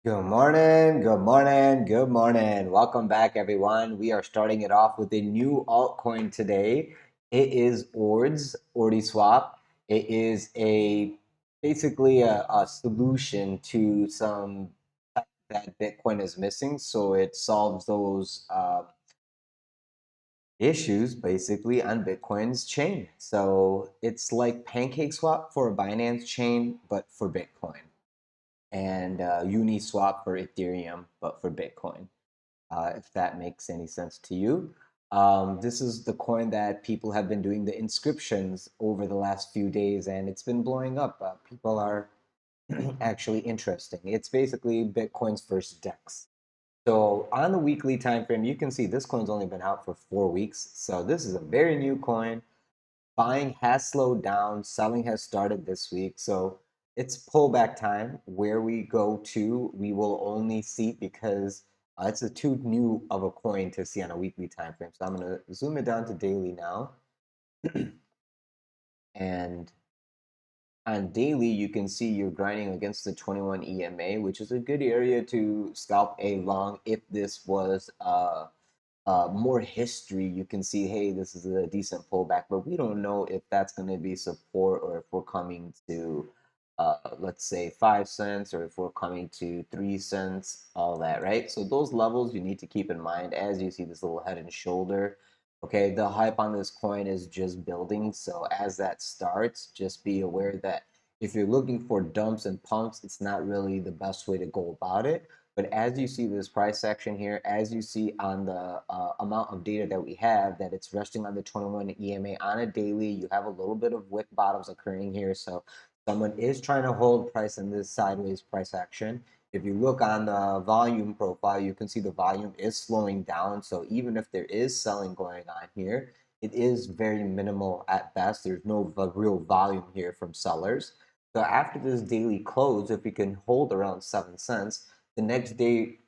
Good morning, good morning, good morning. Welcome back, everyone. We are starting it off with a new altcoin today. It is OrdiSwap. It is basically a solution to some tech that Bitcoin is missing. So it solves those issues basically on Bitcoin's chain. So it's like PancakeSwap for a Binance chain, but for Bitcoin, and Uniswap for Ethereum, but for Bitcoin, if that makes any sense to you. This is the coin that people have been doing the inscriptions over the last few days, and it's been blowing up. People are actually interesting. It's basically Bitcoin's first DEX. So on the weekly time frame, you can see this coin's only been out for 4 weeks. So this is a very new coin. Buying has slowed down, selling has started this week. So it's pullback time. Where we go to, we will only see because it's a too new of a coin to see on a weekly time frame. So I'm going to zoom it down to daily now. And on daily, you can see you're grinding against the 21 EMA, which is a good area to scalp a long if this was more history. You can see, hey, this is a decent pullback, but we don't know if that's going to be support or if we're coming to, let's say, 5 cents, or if we're coming to 3 cents, all that, right? So those levels you need to keep in mind as you see this little head and shoulder. Okay, the hype on this coin is just building. So as that starts, just be aware that if you're looking for dumps and pumps, it's not really the best way to go about it. But as you see this price action here, as you see on the amount of data that we have, that it's resting on the 21 EMA on a daily, you have a little bit of wick bottoms occurring here. So someone is trying to hold price in this sideways price action. If you look on the volume profile, you can see the volume is slowing down. So even if there is selling going on here, it is very minimal at best. There's no real volume here from sellers. So after this daily close, if we can hold around 7 cents, the next day,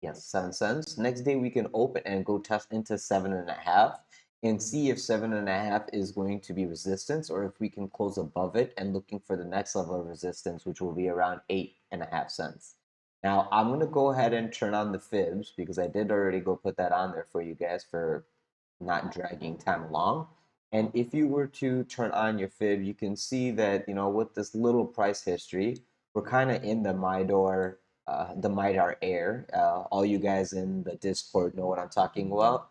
yes, 7 cents. Next day we can open and go test into 7.5 and see if 7.5 is going to be resistance, or if we can close above it and looking for the next level of resistance, which will be around 8.5 cents. Now I'm going to go ahead and turn on the fibs because I did already go put that on there for you guys for not dragging time along. And if you were to turn on your fib, you can see that, with this little price history, we're kind of in the Midar Air. All you guys in the Discord know what I'm talking about.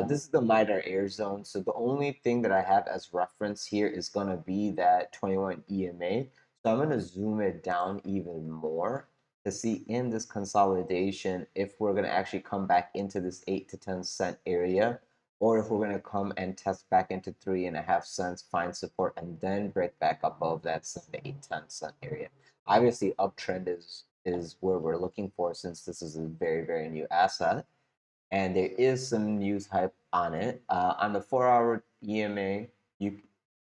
This is the Midar Air zone. So the only thing that I have as reference here is going to be that 21 EMA. So I'm going to zoom it down even more to see in this consolidation if we're going to actually come back into this 8 to 10 cent area, or if we're going to come and test back into 3.5 cents, find support, and then break back above that 7 to 8, 10 cent area. Obviously, uptrend is where we're looking for, since this is a very, very new asset. And there is some news hype on it. On the 4-hour EMA,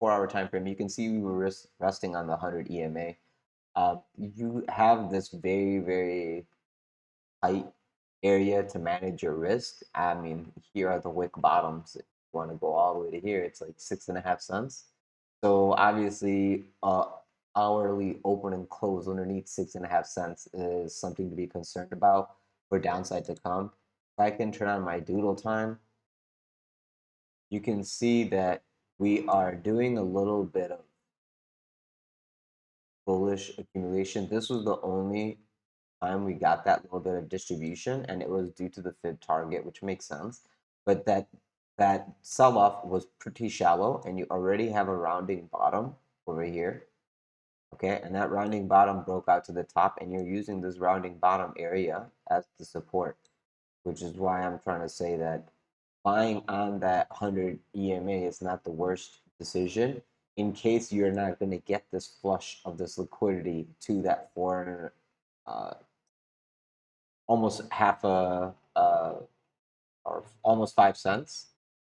4-hour time frame, you can see we were resting on the 100 EMA. You have this very, very tight area to manage your risk. I mean, here are the wick bottoms. If you want to go all the way to here, it's like 6.5 cents. So obviously, hourly open and close underneath 6.5 cents is something to be concerned about for downside to come. If I can turn on my doodle time, you can see that we are doing a little bit of bullish accumulation. This was the only time we got that little bit of distribution, and it was due to the fib target, which makes sense. But that sell-off was pretty shallow, and you already have a rounding bottom over here. Okay, and that rounding bottom broke out to the top, and you're using this rounding bottom area as the support, which is why I'm trying to say that buying on that 100 EMA is not the worst decision in case you're not going to get this flush of this liquidity to that 400, almost half or almost 5 cents.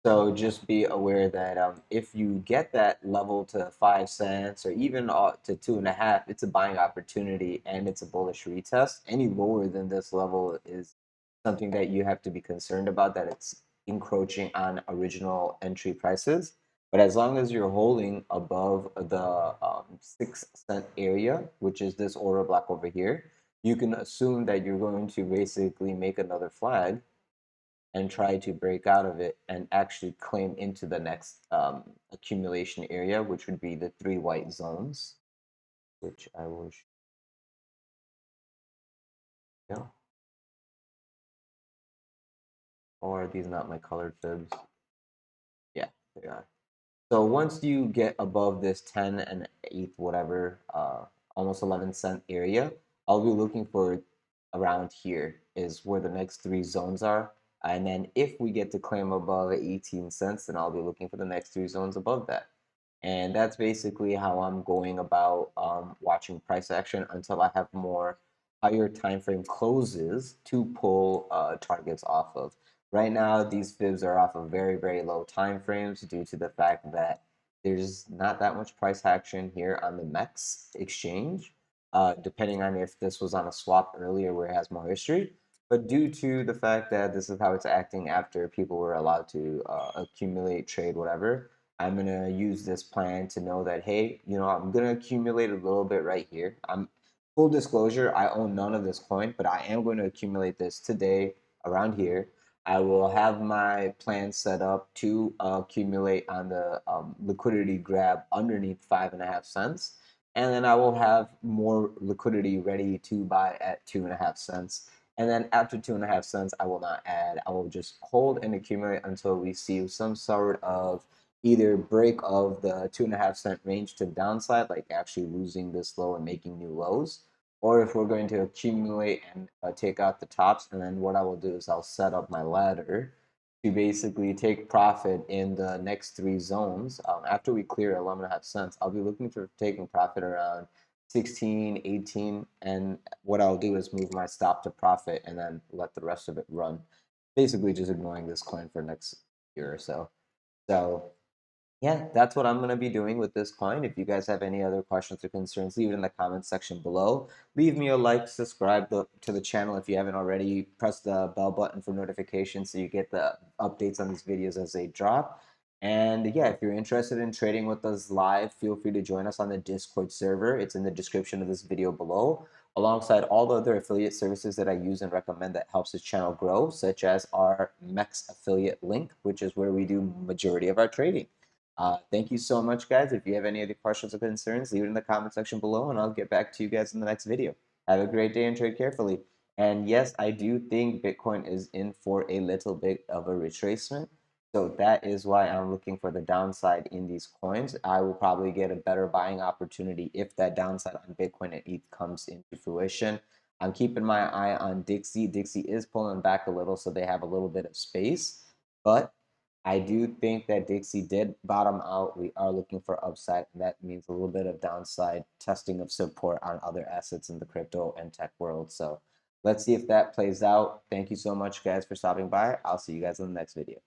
So just be aware that if you get that level to 5 cents, or even to 2.5, it's a buying opportunity and it's a bullish retest. Any lower than this level is something that you have to be concerned about, that it's encroaching on original entry prices. But as long as you're holding above the 6 cent area, which is this order block over here, you can assume that you're going to basically make another flag and try to break out of it and actually claim into the next accumulation area, which would be the 3 white zones, which I will show you. Or are these not my colored fibs? Yeah, they are. So once you get above this 10 and 8, whatever, almost 11-cent area, I'll be looking for around here is where the next 3 zones are. And then if we get to claim above 18 cents, then I'll be looking for the next 3 zones above that. And that's basically how I'm going about watching price action until I have more higher time frame closes to pull targets off of. Right now, these fibs are off of very, very low time frames due to the fact that there's not that much price action here on the MEX exchange, depending on if this was on a swap earlier where it has more history. But due to the fact that this is how it's acting after people were allowed to accumulate, trade, whatever, I'm gonna use this plan to know that, hey, I'm gonna accumulate a little bit right here. I'm full disclosure, I own none of this coin, but I am going to accumulate this today around here. I will have my plan set up to accumulate on the liquidity grab underneath 5.5 cents. And then I will have more liquidity ready to buy at 2.5 cents. And then after 2.5 cents, I will not add. I will just hold and accumulate until we see some sort of either break of the 2.5 cent range to the downside, like actually losing this low and making new lows, or if we're going to accumulate and take out the tops. And then what I will do is I'll set up my ladder to basically take profit in the next 3 zones. After we clear 11.5 cents, I'll be looking for taking profit around 16, 18, and what I'll do is move my stop to profit and then let the rest of it run. Basically just ignoring this coin for next year or so. So yeah, that's what I'm going to be doing with this coin. If you guys have any other questions or concerns, leave it in the comments section below. Leave me a like, subscribe to the channel if you haven't already. Press the bell button for notifications so you get the updates on these videos as they drop. And yeah, if you're interested in trading with us live, feel free to join us on the Discord server. It's in the description of this video below, alongside all the other affiliate services that I use and recommend that helps this channel grow, such as our MEXC affiliate link, which is where we do majority of our trading. Thank you so much, guys. If you have any other questions or concerns, leave it in the comment section below, and I'll get back to you guys in the next video. Have a great day and trade carefully. And yes, I do think Bitcoin is in for a little bit of a retracement. So that is why I'm looking for the downside in these coins. I will probably get a better buying opportunity if that downside on Bitcoin and ETH comes into fruition. I'm keeping my eye on Dixie. Dixie is pulling back a little, so they have a little bit of space. But I do think that Dixie did bottom out. We are looking for upside, and that means a little bit of downside testing of support on other assets in the crypto and tech world. So let's see if that plays out. Thank you so much, guys, for stopping by. I'll see you guys in the next video.